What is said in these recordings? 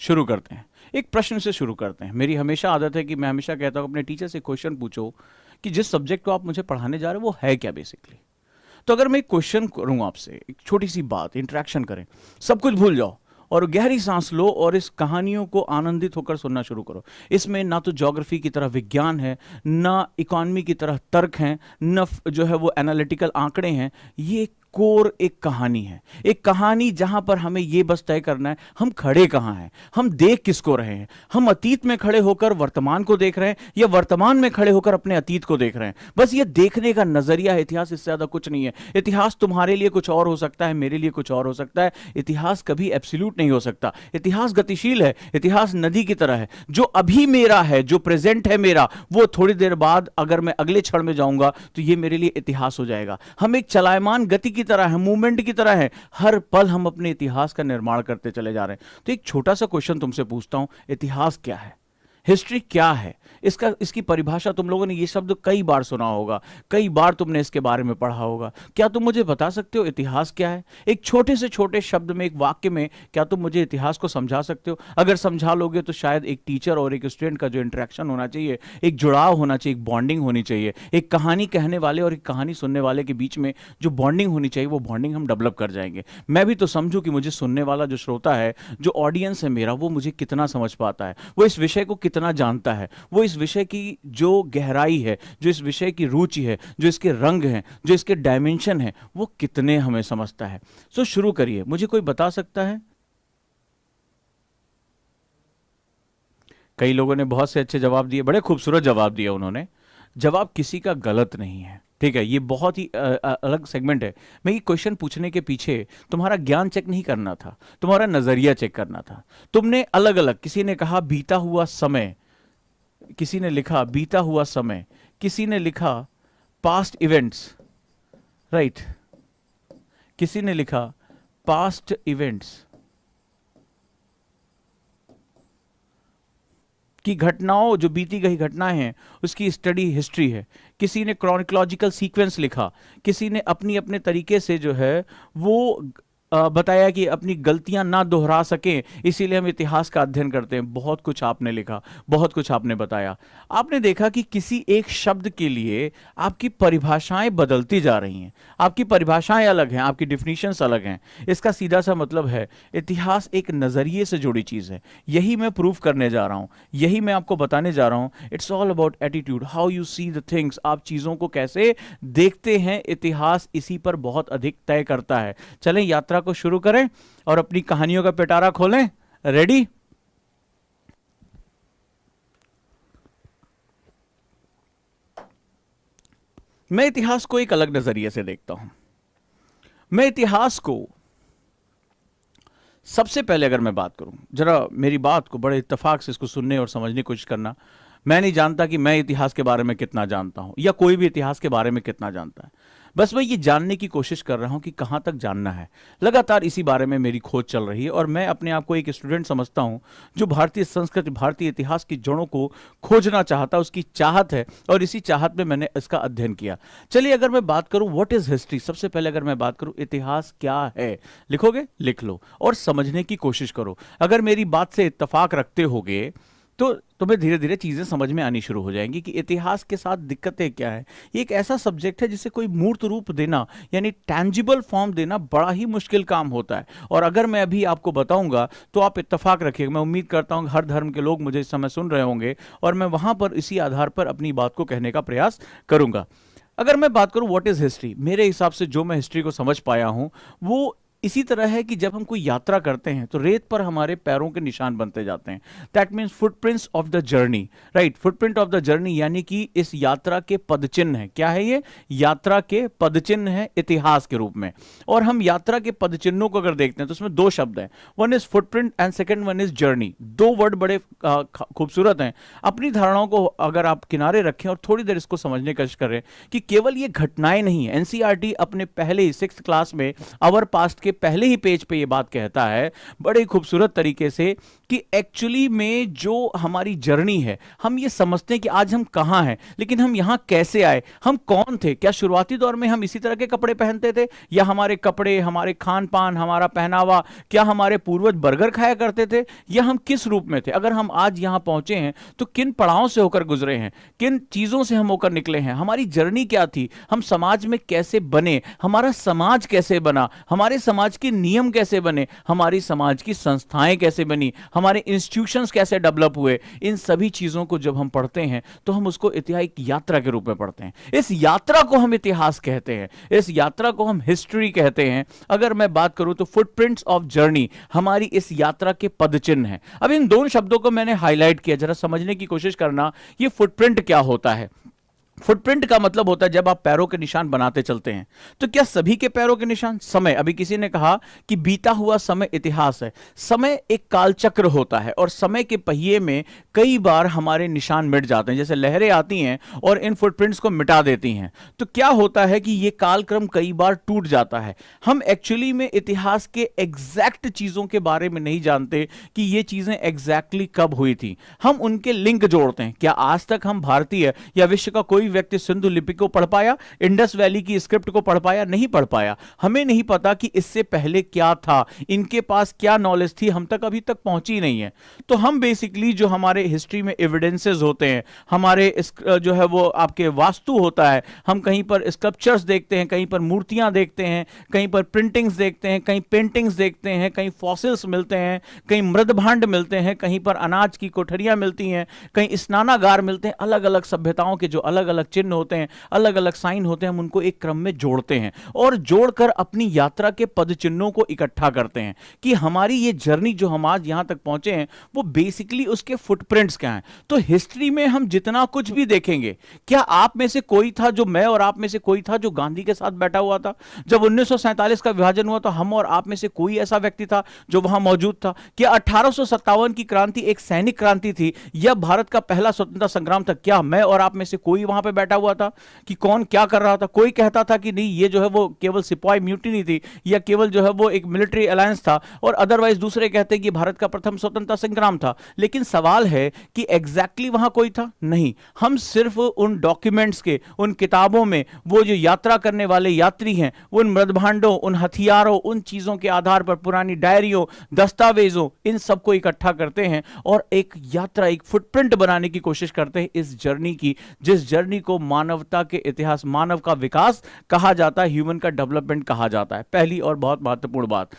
शुरू करते हैं, एक प्रश्न से शुरू करते हैं। मेरी हमेशा आदत है कि मैं हमेशा कहता हूँ अपने टीचर से क्वेश्चन पूछो कि जिस सब्जेक्ट को आप मुझे पढ़ाने जा रहे हो वो है क्या बेसिकली। तो अगर मैं एक क्वेश्चन करूँ आपसे, एक छोटी सी बात, इंटरेक्शन करें, सब कुछ भूल जाओ और गहरी सांस लो और इस कहानियों को आनंदित होकर सुनना शुरू करो। इसमें ना तो ज्योग्राफी की तरह विज्ञान है, ना इकोनॉमी की तरह तर्क हैं, न जो है वो एनालिटिकल आंकड़े हैं। ये कोर एक कहानी है, एक कहानी जहां पर हमें यह बस तय करना है हम खड़े कहां हैं, हम देख किसको रहे हैं। हम अतीत में खड़े होकर वर्तमान को देख रहे हैं या वर्तमान में खड़े होकर अपने अतीत को देख रहे हैं। बस ये देखने का नजरिया है इतिहास, इससे ज्यादा कुछ नहीं है। इतिहास तुम्हारे लिए कुछ और हो सकता है, मेरे लिए कुछ और हो सकता है। इतिहास कभी एब्सोल्यूट नहीं हो सकता। इतिहास गतिशील है, इतिहास नदी की तरह है। जो अभी मेरा है, जो प्रेजेंट है मेरा, वो थोड़ी देर बाद अगर मैं अगले क्षण में जाऊंगा तो ये मेरे लिए इतिहास हो जाएगा। हम एक चलायमान गति की तरह है, मूवमेंट की तरह है। हर पल हम अपने इतिहास का निर्माण करते चले जा रहे हैं। तो एक छोटा सा क्वेश्चन तुमसे पूछता हूं, इतिहास क्या है, हिस्ट्री क्या है? इसकी परिभाषा तुम लोगों ने ये शब्द कई बार सुना होगा, कई बार तुमने इसके बारे में पढ़ा होगा। क्या तुम मुझे बता सकते हो इतिहास क्या है? एक छोटे से छोटे शब्द में, एक वाक्य में, क्या तुम मुझे इतिहास को समझा सकते हो? अगर समझा लोगे तो शायद एक टीचर और एक स्टूडेंट का जो इंटरेक्शन होना चाहिए, एक जुड़ाव होना चाहिए, एक बॉन्डिंग होनी चाहिए, एक कहानी कहने वाले और एक कहानी सुनने वाले के बीच में जो बॉन्डिंग होनी चाहिए, वो बॉन्डिंग हम डेवलप कर जाएंगे। मैं भी तो समझूं कि मुझे सुनने वाला जो श्रोता है, जो ऑडियंस है मेरा, वो मुझे कितना समझ पाता है, वो इस विषय को कितना जानता है, वो इस विषय की जो गहराई है, जो इस विषय की रुचि है, जो इसके रंग हैं, जो इसके डायमेंशन है, वो कितने हमें समझता है। सो शुरू करिए। मुझे कोई बता सकता है? कई लोगों ने बहुत से अच्छे जवाब दिए, बड़े खूबसूरत जवाब दिए उन्होंने। जवाब किसी का गलत नहीं है, ठीक है? ये बहुत ही अलग सेगमेंट है। मैं ये क्वेश्चन पूछने के पीछे तुम्हारा ज्ञान चेक नहीं करना था, तुम्हारा नजरिया चेक करना था। तुमने अलग अलग, किसी ने कहा बीता हुआ समय, किसी ने लिखा बीता हुआ समय, किसी ने लिखा पास्ट इवेंट्स, राइट, किसी ने लिखा पास्ट इवेंट्स की घटनाओं, जो बीती गई घटनाएं हैं उसकी स्टडी हिस्ट्री है। किसी ने क्रॉनिकोलॉजिकल सीक्वेंस लिखा, किसी ने अपनी अपने तरीके से जो है वो बताया कि अपनी गलतियां ना दोहरा सकें, इसीलिए हम इतिहास का अध्ययन करते हैं। बहुत कुछ आपने लिखा, बहुत कुछ आपने बताया। आपने देखा कि किसी एक शब्द के लिए आपकी परिभाषाएं बदलती जा रही हैं, आपकी परिभाषाएं अलग हैं, आपकी डिफिनीशंस अलग हैं। इसका सीधा सा मतलब है इतिहास एक नजरिए से जुड़ी चीज है। यही मैं प्रूव करने जा रहा हूं, यही मैं आपको बताने जा रहा हूं। It's all about attitude, how you see the things. आप चीजों को कैसे देखते हैं, इतिहास इसी पर बहुत अधिक तय करता है। चलें यात्रा को शुरू करें और अपनी कहानियों का पिटारा खोलें। रेडी? मैं इतिहास को एक अलग नजरिए से देखता हूं। मैं इतिहास को सबसे पहले, अगर मैं बात करूं, जरा मेरी बात को बड़े इत्तेफाक से इसको सुनने और समझने की कोशिश करना। मैं नहीं जानता कि मैं इतिहास के बारे में कितना जानता हूं या कोई भी इतिहास के बारे में कितना जानता है। बस मैं ये जानने की कोशिश कर रहा हूं कि कहां तक जानना है। लगातार इसी बारे में मेरी खोज चल रही है और मैं अपने आप को एक स्टूडेंट समझता हूं जो भारतीय संस्कृति, भारतीय इतिहास की जड़ों को खोजना चाहता, उसकी चाहत है और इसी चाहत में मैंने इसका अध्ययन किया। चलिए अगर मैं बात करूं व्हाट इज हिस्ट्री, सबसे पहले अगर मैं बात करूं इतिहास क्या है, लिखोगे? लिख लो और समझने की कोशिश करो। अगर मेरी बात से इत्तेफाक रखते होगे तो तुम्हें धीरे धीरे चीजें समझ में आनी शुरू हो जाएंगी कि इतिहास के साथ दिक्कतें क्या है। ये एक ऐसा सब्जेक्ट है जिसे कोई मूर्त रूप देना, यानी टैंजिबल फॉर्म देना, बड़ा ही मुश्किल काम होता है। और अगर मैं अभी आपको बताऊंगा तो आप इत्तेफाक रखिएगा। मैं उम्मीद करता हूं हर धर्म के लोग मुझे इस समय सुन रहे होंगे और मैं वहां पर इसी आधार पर अपनी बात को कहने का प्रयास करूंगा। अगर मैं बात करूं व्हाट इज हिस्ट्री, मेरे हिसाब से जो मैं हिस्ट्री को समझ पाया हूं वो इसी तरह है कि जब हम कोई यात्रा करते हैं तो रेत पर हमारे पैरों के निशान बनते जाते हैं। That means footprints of the journey, right? Footprint of the journey यानी कि इस यात्रा के पदचिन्ह है। क्या है ये? यात्रा के पदचिन्ह है इतिहास के रूप में। और हम यात्रा के पदचिन्हों को अगर देखते हैं तो उसमें दो शब्द हैं, one is footprint and second one is journey. दो वर्ड बड़े खूबसूरत हैं। अपनी धारणाओं को अगर आप किनारे रखें और थोड़ी देर इसको समझने की कोशिश करें कि केवल ये घटनाएं नहीं है। एनसीईआरटी अपने पहले ही 6th क्लास में आवर पास्ट के के पहले ही पेज पे ये बात कहता है बड़े खूबसूरत तरीके से कि एक्चुअली में जो हमारी जर्नी है, हम ये समझते हैं कि आज हम कहाँ हैं, लेकिन हम यहाँ कैसे आए, हम कौन थे। क्या शुरुआती दौर में हम इसी तरह के कपड़े पहनते थे, या हमारे कपड़े, हमारे खान पान, हमारा पहनावा, क्या हमारे पूर्वज बर्गर खाया करते थे, या हम किस रूप में थे। अगर हम आज यहाँ पहुंचे हैं तो किन पड़ावों से होकर गुजरे हैं, किन चीजों से हम होकर निकले हैं, हमारी जर्नी क्या थी, हम समाज में कैसे बने, हमारा समाज कैसे बना, हमारे समाज के नियम कैसे बने, हमारी समाज की संस्थाएं कैसे बनी, हमारे इंस्टीट्यूशंस कैसे डेवलप हुए। इन सभी चीजों को जब हम पढ़ते हैं तो हम उसको इतिहास की यात्रा के रूप में पढ़ते हैं। इस यात्रा को हम इतिहास कहते हैं, इस यात्रा को हम हिस्ट्री कहते हैं। अगर मैं बात करूं तो फुटप्रिंट्स ऑफ जर्नी हमारी इस यात्रा के पदचिन्ह हैं। अब इन दोनों शब्दों को मैंने हाईलाइट किया, जरा समझने की कोशिश करना ये फुटप्रिंट क्या होता है। फुटप्रिंट का मतलब होता है जब आप पैरों के निशान बनाते चलते हैं। तो क्या सभी के पैरों के निशान? समय, अभी किसी ने कहा कि बीता हुआ समय इतिहास है। समय एक कालचक्र होता है और समय के पहिए में कई बार हमारे निशान मिट जाते हैं, जैसे लहरें आती हैं और इन फुटप्रिंट्स को मिटा देती हैं। तो क्या होता है कि यह कालक्रम कई बार टूट जाता है। हम एक्चुअली में इतिहास के एग्जैक्ट चीजों के बारे में नहीं जानते कि ये चीजें एग्जैक्टली कब हुई थी। हम उनके लिंक जोड़ते हैं। क्या आज तक हम भारतीय या विश्व का कोई व्यक्ति सिंधु लिपि को पढ़ पाया, इंडस वैली की स्क्रिप्ट को पढ़ पाया? नहीं पढ़ पाया। हमें नहीं पता कि इससे पहले क्या था, इनके पास क्या नॉलेज थी, हम तक अभी तक पहुंची नहीं है। तो हम बेसिकली जो हमारे हिस्ट्री में एविडेंसेस होते हैं, हमारे जो है वो आपके वास्तु होता है, हम कहीं पर स्कल्पचर्स देखते हैं, कहीं पर मूर्तियां देखते हैं, कहीं पर प्रिंटिंग्स देखते हैं, कहीं पेंटिंग्स देखते हैं, कहीं फॉसिल्स मिलते हैं, कहीं मृद भांड मिलते हैं, कहीं पर अनाज की कोठरियां मिलती हैं, कहीं स्नानागार मिलते हैं। अलग अलग सभ्यताओं के जो अलग अलग चिन्ह होते हैं, अलग अलग साइन होते हैं, हम उनको एक क्रम में जोड़ते हैं और जोड़कर अपनी यात्रा के पद चिन्हों को इकट्ठा करते हैं कि हमारी ये जर्नी जो हम आज यहां तक पहुंचे हैं वो बेसिकली उसके फुटप्रिंट्स क्या हैं। तो हिस्ट्री में हम जितना कुछ भी देखेंगे, क्या आप में से कोई था जो, मैं और आप में से कोई था जो गांधी के साथ बैठा हुआ था? जब 1947 का विभाजन हुआ तो हम और आप में से कोई ऐसा व्यक्ति था जो वहां मौजूद था? क्या 1857 की क्रांति एक सैनिक क्रांति थी या भारत का पहला स्वतंत्रता संग्राम था? क्या मैं और आप में से कोई वहां पे बैठा हुआ था कि कौन क्या कर रहा था? कोई कहता था कि नहीं ये जो है वो केवल सिपाही म्यूटिनी थी या केवल जो है वो एक मिलिट्री अलायंस था, और अदरवाइज दूसरे कहते हैं कि भारत का प्रथम स्वतंत्रता संग्राम था। लेकिन सवाल है कि एग्जैक्टली वहां कोई था? नहीं। हम सिर्फ उन डॉक्यूमेंट्स के, उन किताबों में वो जो यात्रा करने वाले यात्री हैं, उन मृदभांडों, उन हथियारों, उन चीजों के आधार पर, पुरानी डायरियों, दस्तावेजों, इन सबको इकट्ठा करते हैं और एक यात्रा, एक फुटप्रिंट बनाने की कोशिश करते हैं इस जर्नी की, जिस जर्नी को मानवता के इतिहास, मानव का विकास कहा जाता है, ह्यूमन का डेवलपमेंट कहा जाता है। पहली और बहुत महत्वपूर्ण बात।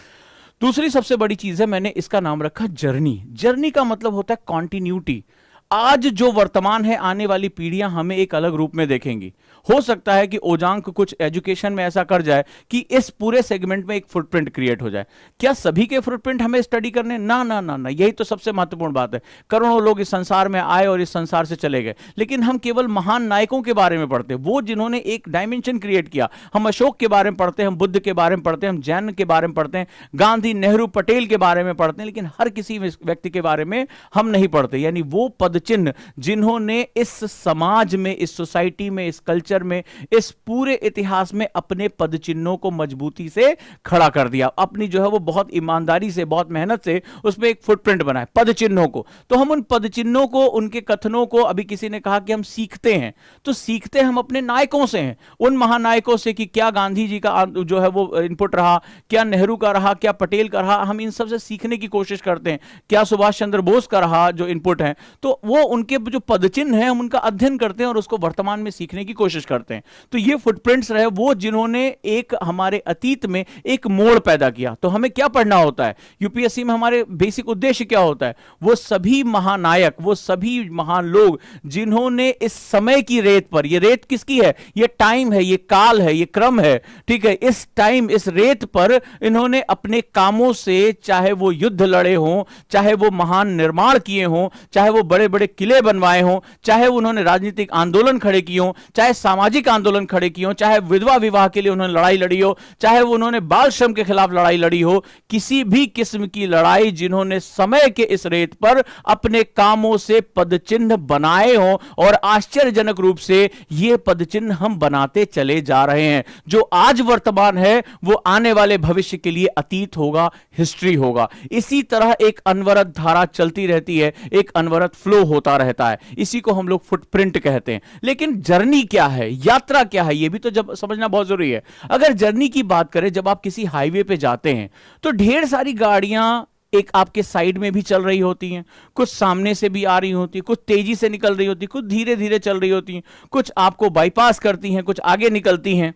दूसरी सबसे बड़ी चीज है, मैंने इसका नाम रखा जर्नी। जर्नी का मतलब होता है कॉन्टिन्यूटी। आज जो वर्तमान है, आने वाली पीढ़ियां हमें एक अलग रूप में देखेंगी। हो सकता है कि ओजांग कुछ एजुकेशन में ऐसा कर जाए कि इस पूरे सेगमेंट में एक फुटप्रिंट क्रिएट हो जाए। क्या सभी के फुटप्रिंट हमें स्टडी करने? ना ना ना ना, यही तो सबसे महत्वपूर्ण बात है। करोड़ों लोग इस संसार में आए और इस संसार से चले गए, लेकिन हम केवल महान नायकों के बारे में पढ़ते हैं, वो जिन्होंने एक डायमेंशन क्रिएट किया। हम अशोक के बारे में पढ़ते हैं, हम बुद्ध के बारे में पढ़ते हैं, हम जैन के बारे में पढ़ते हैं, गांधी, नेहरू, पटेल के बारे में पढ़ते हैं, लेकिन हर किसी व्यक्ति के बारे में हम नहीं पढ़ते। यानी वो पद चिन्ह जिन्होंने इस समाज में, इस सोसाइटी में, इस कल्चर में, इस पूरे इतिहास में अपने पद चिन्हों को मजबूती से खड़ा कर दिया, अपनी जो है वो बहुत ईमानदारी से, बहुत मेहनत से उसमें एक फुटप्रिंट बनाए पद चिन्हों को। तो हम उन पद चिन्हों को, उनके कथनों को, अभी किसी ने कहा कि हम सीखते हैं, तो सीखते हम अपने नायकों से हैं, उन महानायकों से कि क्या गांधी जी का जो है वो इनपुट रहा, क्या नेहरू का रहा, क्या पटेल का रहा। हम इन सबसे सीखने की कोशिश करते हैं। क्या सुभाष चंद्र बोस का रहा जो इनपुट है, तो वो उनके जो पदचिन्ह हैं हम उनका अध्ययन करते हैं और उसको वर्तमान में सीखने की कोशिश करते हैं। तो ये फुटप्रिंट्स रहे वो जिन्होंने एक हमारे अतीत में एक मोड़ पैदा किया। तो हमें क्या पढ़ना होता है यूपीएससी में? हमारे बेसिक उद्देश्य क्या होता है? वो सभी महानायक, वो सभी महान लोग जिन्होंने इस समय की रेत पर, ये रेत किसकी है? ये टाइम है, ये काल है, ये क्रम है, ठीक है। इस टाइम, इस रेत पर इन्होंने अपने कामों से, चाहे वो युद्ध लड़े हों, चाहे वो महान निर्माण किए हों, चाहे वो बड़े बड़े किले बनवाए हों, चाहे उन्होंने राजनीतिक आंदोलन खड़े किए हों, चाहे सामाजिक आंदोलन खड़े किए हों, चाहे विधवा विवाह के लिए उन्होंने लड़ाई लड़ी हो, चाहे उन्होंने बाल श्रम के खिलाफ लड़ाई लड़ी हो, किसी भी किस्म की लड़ाई जिन्होंने समय के इस रेत पर अपने कामों से पदचिन्ह बनाए हों, और आश्चर्यजनक रूप से ये पदचिन्ह हम बनाते चले जा रहे हैं। जो आज वर्तमान है वो आने वाले भविष्य के लिए अतीत होगा, हिस्ट्री होगा। इसी तरह एक अनवरत धारा चलती रहती है, एक अनवरत फ्लो होता रहता है। इसी को हम लोग फुटप्रिंट कहते हैं। लेकिन जर्नी क्या है, यात्रा क्या है, यह भी तो जब समझना बहुत जरूरी है। अगर जर्नी की बात करें, जब आप किसी हाईवे पे जाते हैं तो ढेर सारी गाड़ियां एक आपके साइड में भी चल रही होती हैं, कुछ सामने से भी आ रही होती हैं, कुछ तेजी से निकल रही होती हैं, कुछ धीरे धीरे चल रही होती हैं, कुछ आपको बाईपास करती हैं, कुछ आगे निकलती हैं।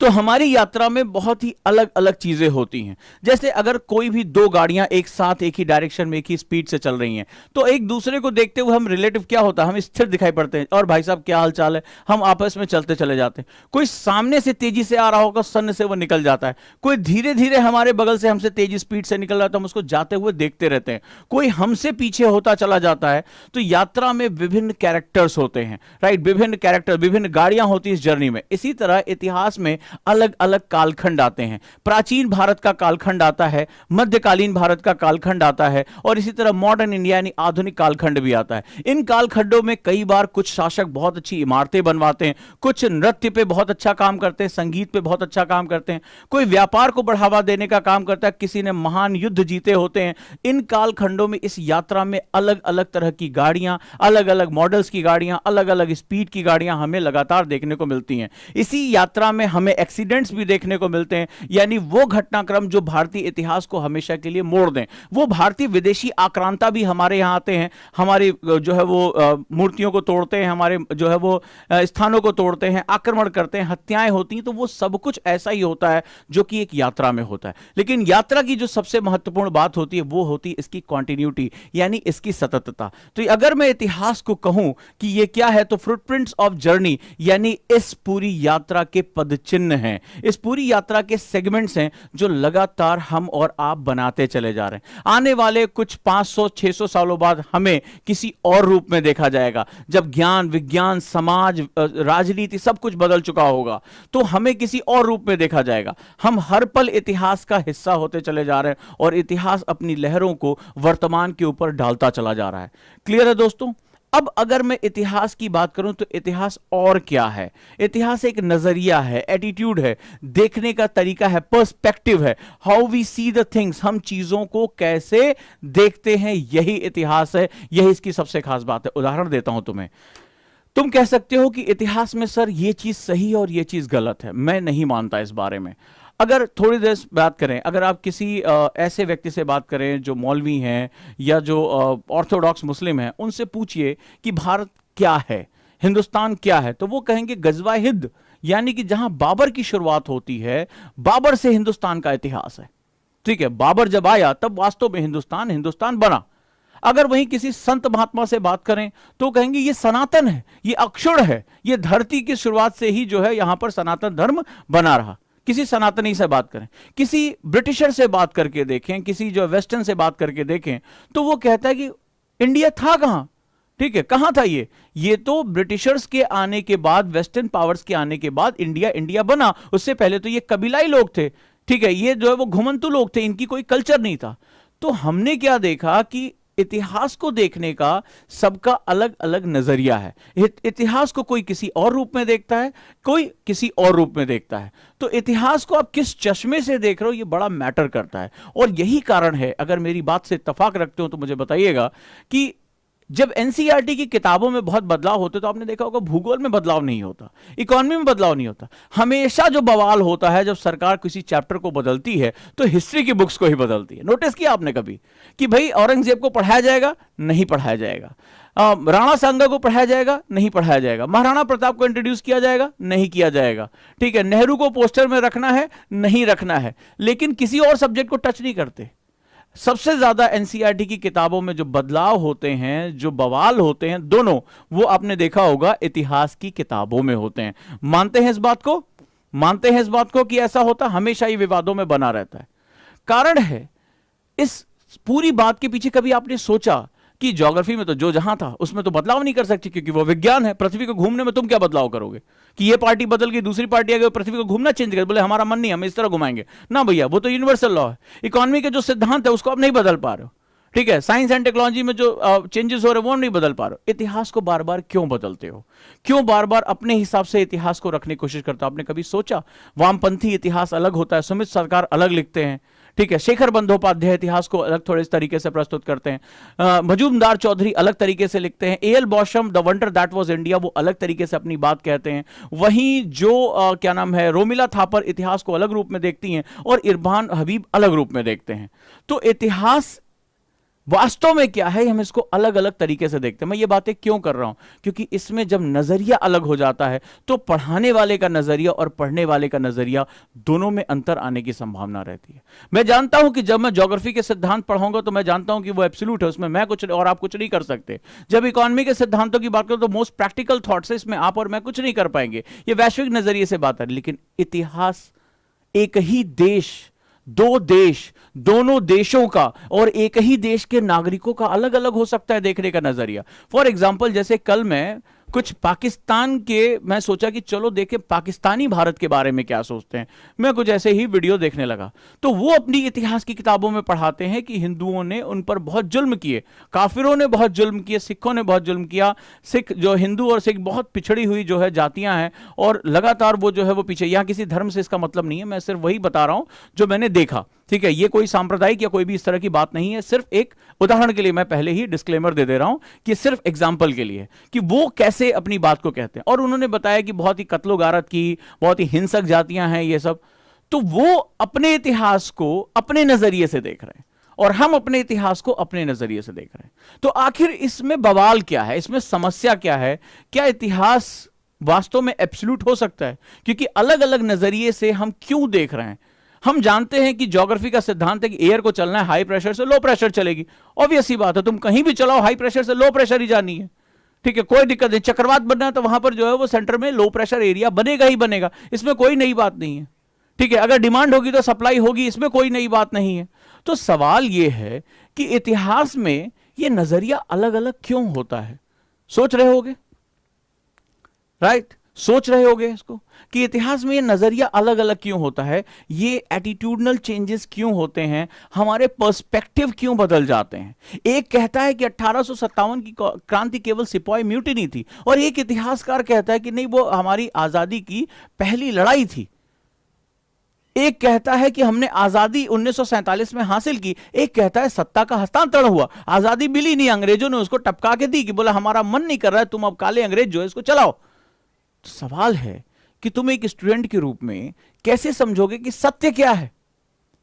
तो हमारी यात्रा में बहुत ही अलग अलग चीजें होती हैं। जैसे अगर कोई भी दो गाड़ियां एक साथ एक ही डायरेक्शन में एक ही स्पीड से चल रही हैं, तो एक दूसरे को देखते हुए हम रिलेटिव क्या होता है, हम स्थिर दिखाई पड़ते हैं, और भाई साहब क्या हाल चाल है, हम आपस में चलते चले जाते हैं। कोई सामने से तेजी से आ रहा होगा, सन्न से वो निकल जाता है। कोई धीरे धीरे हमारे बगल से हमसे तेजी स्पीड से निकल रहा है, तो हम उसको जाते हुए देखते रहते हैं। कोई हमसे पीछे होता चला जाता है। तो यात्रा में विभिन्न कैरेक्टर्स होते हैं, राइट, विभिन्न कैरेक्टर, विभिन्न गाड़ियां होती हैं इस जर्नी में। इसी तरह इतिहास में अलग अलग कालखंड आते हैं। प्राचीन भारत का कालखंड आता है, मध्यकालीन भारत का कालखंड आता है, और इसी तरह मॉडर्न इंडिया यानी आधुनिक कालखंड भी आता है। इन कालखंडों में कई बार कुछ शासक बहुत अच्छी इमारतें बनवाते हैं, कुछ नृत्य पे बहुत अच्छा काम करते हैं, संगीत पे बहुत अच्छा काम करते हैं, कोई व्यापार को बढ़ावा देने का काम करता है, किसी ने महान युद्ध जीते होते हैं। इन कालखंडों में इस यात्रा में अलग अलग तरह की गाड़ियां, अलग अलग मॉडल्स की गाड़ियां, अलग अलग स्पीड की गाड़ियां हमें लगातार देखने को मिलती हैं। इसी यात्रा में हमें एक्सीडेंट्स भी देखने को मिलते हैं, यानी वो घटनाक्रम जो भारतीय इतिहास को हमेशा के लिए मोड़ दें। वो भारतीय विदेशी आक्रांता भी हमारे यहां आते हैं, हमारी जो है वो मूर्तियों को तोड़ते हैं, हमारे जो है वो स्थानों को तोड़ते हैं, आक्रमण करते हैं, हत्याएं होती हैं। तो वो सब कुछ ऐसा ही होता है जो कि एक यात्रा में होता है। लेकिन यात्रा की जो सबसे महत्वपूर्ण बात होती है वो होती है इसकी कॉन्टिन्यूटी, यानी इसकी सततता। तो अगर मैं इतिहास को कहूं कि ये क्या है, तो फुटप्रिंट्स ऑफ जर्नी यानी इस पूरी यात्रा के पदचिन्ह हैं, इस पूरी यात्रा के सेगमेंट्स हैं जो लगातार हम और आप बनाते चले जा रहे हैं। आने वाले कुछ 500-600 सालों बाद हमें किसी और रूप में देखा जाएगा, जब ज्ञान, विज्ञान, समाज, राजनीति सब कुछ बदल चुका होगा, तो हमें किसी और रूप में देखा जाएगा। हम हर पल इतिहास का हिस्सा होते चले जा रहे हैं, और इतिहास अपनी लहरों को वर्तमान के ऊपर डालता चला जा रहा है। क्लियर है दोस्तों? अब अगर मैं इतिहास की बात करूं तो इतिहास और क्या है? इतिहास एक नजरिया है, एटीट्यूड है, देखने का तरीका है, पर्सपेक्टिव है, how we see the things, हम चीजों को कैसे देखते हैं, यही इतिहास है। यही इसकी सबसे खास बात है। उदाहरण देता हूं तुम्हें। तुम कह सकते हो कि इतिहास में सर ये चीज सही है और ये चीज गलत है। मैं नहीं मानता इस बारे में। अगर थोड़ी देर बात करें, अगर आप किसी ऐसे व्यक्ति से बात करें जो मौलवी हैं या जो ऑर्थोडॉक्स मुस्लिम हैं, उनसे पूछिए कि भारत क्या है, हिंदुस्तान क्या है, तो वो कहेंगे गजवा हिंद, यानी कि जहां बाबर की शुरुआत होती है, बाबर से हिंदुस्तान का इतिहास है। ठीक है, बाबर जब आया तब वास्तव में हिंदुस्तान बना। अगर वहीं किसी संत महात्मा से बात करें तो कहेंगे ये सनातन है, ये अक्षुण है, ये धरती की शुरुआत से ही जो है यहां पर सनातन धर्म बना रहा। किसी सनातनी से बात करें, किसी ब्रिटिशर से बात करके देखें, किसी जो वेस्टर्न से बात करके देखें, तो वो कहता है कि इंडिया था कहां? ठीक है, कहां था ये तो ब्रिटिशर्स के आने के बाद, वेस्टर्न पावर्स के आने के बाद इंडिया बना। उससे पहले तो ये कबीलाई लोग थे। ठीक है, ये जो है वो घुमंतु लोग थे, इनकी कोई कल्चर नहीं था। तो हमने क्या देखा कि इतिहास को देखने का सबका अलग अलग नजरिया है। इतिहास को कोई किसी और रूप में देखता है, कोई किसी और रूप में देखता है। तो इतिहास को आप किस चश्मे से देख रहे हो ये बड़ा मैटर करता है। और यही कारण है, अगर मेरी बात से इत्तेफाक रखते हो तो मुझे बताइएगा कि जब एनसीईआरटी की किताबों में बहुत बदलाव होते तो आपने देखा होगा भूगोल में बदलाव नहीं होता, इकोनॉमी में बदलाव नहीं होता। हमेशा जो बवाल होता है जब सरकार किसी चैप्टर को बदलती है तो हिस्ट्री की बुक्स को ही बदलती है। नोटिस किया आपने कभी कि भाई औरंगजेब को पढ़ाया जाएगा? नहीं पढ़ाया जाएगा। राणा सांगा को पढ़ाया जाएगा? नहीं पढ़ाया जाएगा। महाराणा प्रताप को इंट्रोड्यूस किया जाएगा? नहीं किया जाएगा। ठीक है, नेहरू को पोस्टर में रखना है? नहीं रखना है। लेकिन किसी और सब्जेक्ट को टच नहीं करते। सबसे ज्यादा एनसीईआरटी की किताबों में जो बदलाव होते हैं, जो बवाल होते हैं, दोनों वो आपने देखा होगा इतिहास की किताबों में होते हैं। मानते हैं इस बात को? मानते हैं इस बात को कि ऐसा होता? हमेशा ये विवादों में बना रहता है। कारण है इस पूरी बात के पीछे, कभी आपने सोचा कि ज्योग्राफी में तो जो जहां था उसमें तो बदलाव नहीं कर सकती, क्योंकि वो विज्ञान है। पृथ्वी को घूमने में तुम क्या बदलाव करोगे कि ये पार्टी बदल गई, दूसरी पार्टी आ गई, पृथ्वी को घूमना चेंज कर, बोले हमारा मन नहीं, हम इस तरह घुमाएंगे ना भैया, वो तो यूनिवर्सल लॉ है। इकोनॉमी के जो सिद्धांत है उसको आप नहीं बदल पा रहे हो, ठीक है। साइंस एंड टेक्नोलॉजी में जो चेंजेस हो रहे हैं वो नहीं बदल पा रहे हो। इतिहास को बार बार क्यों बदलते हो, क्यों बार बार अपने हिसाब से इतिहास को रखने की कोशिश करते हो? आपने कभी सोचा वामपंथी इतिहास अलग होता है, सुमित सरकार अलग लिखते हैं, ठीक है, शेखर बंदोपाध्याय इतिहास को अलग थोड़े इस तरीके से प्रस्तुत करते हैं, मजूमदार चौधरी अलग तरीके से लिखते हैं, A L Basham the wonder that was India वो अलग तरीके से अपनी बात कहते हैं। वहीं जो क्या नाम है, रोमिला थापर इतिहास को अलग रूप में देखती हैं और इरफान हबीब अलग रूप में देखते हैं। तो इतिहास वास्तव में क्या है, हम इसको अलग अलग तरीके से देखते हैं। मैं ये बातें क्यों कर रहा हूं, क्योंकि इसमें जब नजरिया अलग हो जाता है तो पढ़ाने वाले का नजरिया और पढ़ने वाले का नजरिया दोनों में अंतर आने की संभावना रहती है। मैं जानता हूं कि जब मैं ज्योग्राफी के सिद्धांत पढ़ाऊंगा तो मैं जानता हूं कि वो एब्सोल्यूट है, उसमें मैं कुछ और आप कुछ नहीं कर सकते। जब इकोनॉमी के सिद्धांतों की बात करूं तो मोस्ट प्रैक्टिकल थॉट्स है, इसमें आप और मैं कुछ नहीं कर पाएंगे, ये वैश्विक नजरिए से बात है। लेकिन इतिहास एक ही देश, दो देश, दोनों देशों का और एक ही देश के नागरिकों का अलग अलग हो सकता है देखने का नजरिया। फॉर एग्जाम्पल, जैसे कल मैं कुछ पाकिस्तान के, मैं सोचा कि चलो देखें पाकिस्तानी भारत के बारे में क्या सोचते हैं, मैं कुछ ऐसे ही वीडियो देखने लगा। तो वो अपनी इतिहास की किताबों में पढ़ाते हैं कि हिंदुओं ने उन पर बहुत जुल्म किए, काफिरों ने बहुत जुल्म किए, सिखों ने बहुत जुल्म किया। सिख जो हिंदू और सिख बहुत पिछड़ी हुई जो है जातियां हैं और लगातार वो जो है वो पीछे। यहां किसी धर्म से इसका मतलब नहीं है, मैं सिर्फ वही बता रहा हूं जो मैंने देखा, ठीक है। ये कोई सांप्रदायिक या कोई भी इस तरह की बात नहीं है, सिर्फ एक उदाहरण के लिए मैं पहले ही डिस्क्लेमर दे दे रहा हूं कि सिर्फ एग्जाम्पल के लिए कि वो कैसे अपनी बात को कहते हैं। और उन्होंने बताया कि बहुत ही कत्लो गारत की, बहुत ही हिंसक जातियां हैं ये सब। तो वो अपने इतिहास को अपने नजरिए से देख रहे हैं और हम अपने इतिहास को अपने नजरिए से देख रहे हैं। तो आखिर इसमें बवाल क्या है, इसमें समस्या क्या है? क्या इतिहास वास्तव में एब्सोल्यूट हो सकता है? क्योंकि अलग अलग नजरिए से हम क्यों देख रहे हैं। हम जानते हैं कि ज्योग्राफी का सिद्धांत है कि एयर को चलना है हाई प्रेशर से लो प्रेशर चलेगी। ऑब्वियस सी बात है, तुम कहीं भी चलाओ हाई प्रेशर से लो प्रेशर ही जानी है, ठीक है, कोई दिक्कत नहीं। चक्रवात बनना है तो वहां पर जो है वो सेंटर में लो प्रेशर एरिया बनेगा ही बनेगा, इसमें कोई नई बात नहीं है, ठीक है। अगर डिमांड होगी तो सप्लाई होगी, इसमें कोई नई बात नहीं है। तो सवाल यह है कि इतिहास में यह नजरिया अलग अलग क्यों होता है? सोच रहे होगे, राइट? सोच रहे होगे इसको कि इतिहास में ये नजरिया अलग अलग क्यों होता है, ये एटीट्यूडनल चेंजेस क्यों होते हैं, हमारे पर्सपेक्टिव क्यों बदल जाते हैं। एक कहता है कि 1857 की क्रांति केवल सिपाही म्यूटिनी थी और एक इतिहासकार कहता है कि नहीं, वो हमारी आजादी की पहली लड़ाई थी। एक कहता है कि हमने आजादी 1947 में हासिल की, एक कहता है सत्ता का हस्तांतरण हुआ, आजादी मिली नहीं, अंग्रेजों ने उसको टपका के दी कि बोला हमारा मन नहीं कर रहा है, तुम अब काले अंग्रेज जो है इसको चलाओ। तो सवाल है कि तुम एक स्टूडेंट के रूप में कैसे समझोगे कि सत्य क्या है,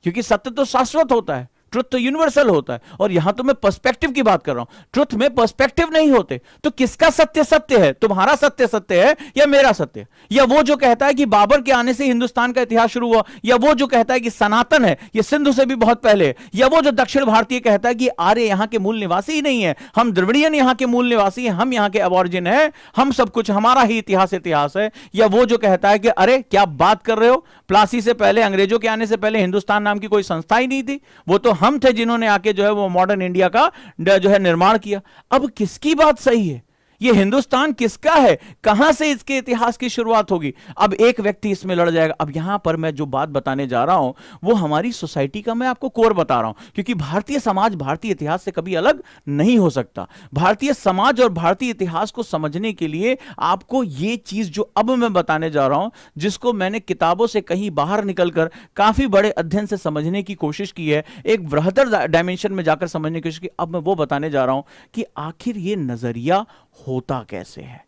क्योंकि सत्य तो शाश्वत होता है, ट्रुथ तो यूनिवर्सल होता है। और यहां तो मैं पर्सपेक्टिव की बात कर रहा हूं, ट्रुथ में पर्सपेक्टिव नहीं होते। तो किसका सत्य सत्य है? तुम्हारा सत्य सत्य है या मेरा सत्य? या वो जो कहता है कि बाबर के आने से हिंदुस्तान का इतिहास शुरू हुआ, या वो जो कहता है कि सनातन है ये सिंधु से भी बहुत पहले है, या वो जो दक्षिण भारतीय कहता है कि आर्य यहां के मूल निवासी ही नहीं है, हम द्रविड़ियन यहां के मूल निवासी हैं, हम यहां के अबॉर्जिन है, हम सब कुछ हमारा ही इतिहास इतिहास है। या वो जो कहता है कि अरे क्या बात कर रहे हो, प्लासी से पहले, अंग्रेजों के आने से पहले हिंदुस्तान नाम की कोई संस्था ही नहीं थी, वो तो हम थे जिन्होंने आके जो है वो मॉडर्न इंडिया का जो है निर्माण किया। अब किसकी बात सही है? ये हिंदुस्तान किसका है? कहां से इसके इतिहास की शुरुआत होगी? अब एक व्यक्ति इसमें लड़ जाएगा। अब यहां पर मैं जो बात बताने जा रहा हूं वो हमारी सोसाइटी का मैं आपको कोर बता रहा हूं, क्योंकि भारतीय समाज भारतीय इतिहास से कभी अलग नहीं हो सकता। भारतीय समाज और भारतीय इतिहास को समझने के लिए आपको ये चीज जो अब मैं बताने जा रहा हूं, जिसको मैंने किताबों से कहीं बाहर निकलकर काफी बड़े अध्ययन से समझने की कोशिश की है, एक बृहत्तर डायमेंशन में जाकर समझने की कोशिश की, अब मैं वो बताने जा रहा हूं कि आखिर ये नजरिया होता कैसे है।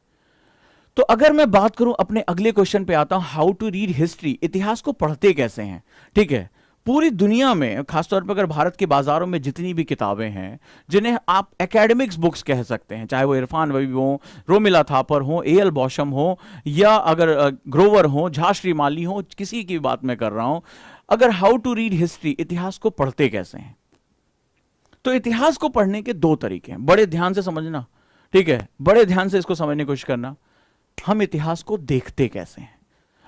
तो अगर मैं बात करूं, अपने अगले क्वेश्चन पे आता हूं, हाउ टू रीड हिस्ट्री, इतिहास को पढ़ते कैसे हैं, ठीक है। पूरी दुनिया में, खासतौर पर अगर भारत के बाजारों में जितनी भी किताबें हैं जिन्हें आप एकेडमिक्स बुक्स कह सकते हैं, चाहे वो इरफान हबीब हो, रोमिला थापर हो, एएल बॉशम हो, या अगर ग्रोवर हो, झा श्रीमाली हो, किसी की बात मैं कर रहा हूं, अगर हाउ टू रीड हिस्ट्री, इतिहास को पढ़ते कैसे हैं, तो इतिहास को पढ़ने के दो तरीके हैं। बड़े ध्यान से समझना, ठीक है, बड़े ध्यान से इसको समझने की कोशिश करना। हम इतिहास को देखते कैसे हैं?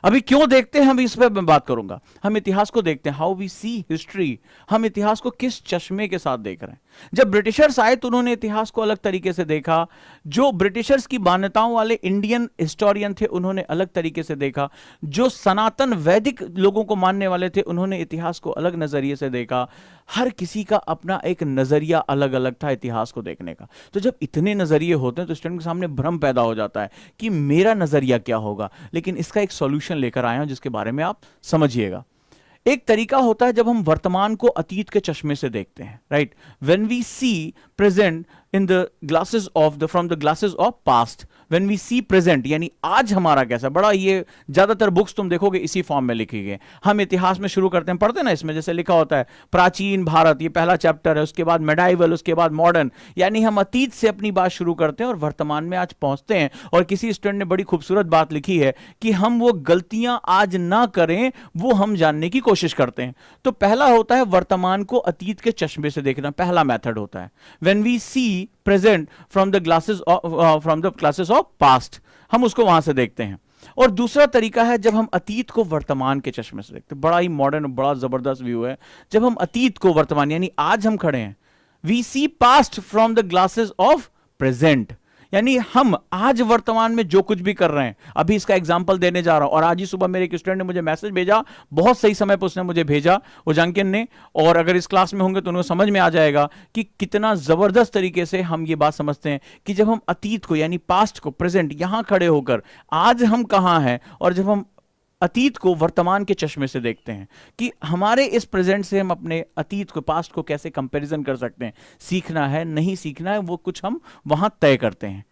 अभी क्यों देखते हैं हम इस पर मैं बात करूंगा। हम इतिहास को देखते हैं, हाउ वी सी हिस्ट्री, हम इतिहास को किस चश्मे के साथ देख रहे हैं। जब ब्रिटिशर्स आए तो उन्होंने इतिहास को अलग तरीके से देखा। जो ब्रिटिशर्स की मान्यताओं वाले इंडियन हिस्टोरियन थे उन्होंने अलग तरीके से देखा। जो सनातन वैदिक लोगों को मानने वाले थे उन्होंने इतिहास को अलग नजरिए से देखा। हर किसी का अपना एक नजरिया अलग अलग था इतिहास को देखने का। तो जब इतने नजरिए होते हैं तो स्टूडेंट के सामने भ्रम पैदा हो जाता है कि मेरा नजरिया क्या होगा। लेकिन इसका एक सॉल्यूशन लेकर आया हूं जिसके बारे में आप समझिएगा। एक तरीका होता है जब हम वर्तमान को अतीत के चश्मे से देखते हैं, right. When we see present in the glasses of the from the glasses of past, when we see present यानी आज हमारा कैसा, बड़ा ये ज्यादातर बुक्स तुम देखोगे इसी फॉर्म में लिखी गई। हम इतिहास में शुरू करते हैं, पढ़ते ना, इसमें जैसे लिखा होता है प्राचीन भारत, ये पहला चैप्टर है, उसके बाद मेडाइवल, उसके बाद मॉडर्न, यानी हम अतीत से अपनी बात शुरू करते हैं और वर्तमान में आज पहुंचते हैं। और किसी स्टूडेंट ने बड़ी खूबसूरत बात लिखी है कि हम वो गलतियां आज ना करें वो हम जानने की कोशिश करते हैं। तो पहला होता है वर्तमान को अतीत के चश्मे से देखना, पहला मेथड होता है। When we see present from the glasses of past, हम उसको वहां से देखते हैं। और दूसरा तरीका है जब हम अतीत को वर्तमान के चश्मे से देखते हैं। बड़ा ही मॉडर्न, बड़ा जबरदस्त व्यू है। जब हम अतीत को वर्तमान यानी आज हम खड़े हैं, we see past from the glasses of present, यानी हम आज वर्तमान में जो कुछ भी कर रहे हैं, अभी इसका एग्जांपल देने जा रहा हूं। और आज ही सुबह मेरे एक स्टूडेंट ने मुझे मैसेज भेजा, बहुत सही समय पर उसने मुझे भेजा, उजांकिन ने। और अगर इस क्लास में होंगे तो उन्हें समझ में आ जाएगा कि कितना जबरदस्त तरीके से हम ये बात समझते हैं कि जब हम अतीत को यानी पास्ट को, प्रेजेंट, यहां खड़े होकर आज हम कहां हैं, और जब हम अतीत को वर्तमान के चश्मे से देखते हैं कि हमारे इस प्रेजेंट से हम अपने अतीत को, पास्ट को कैसे कंपैरिजन कर सकते हैं, सीखना है नहीं सीखना है वो कुछ हम वहां तय करते हैं।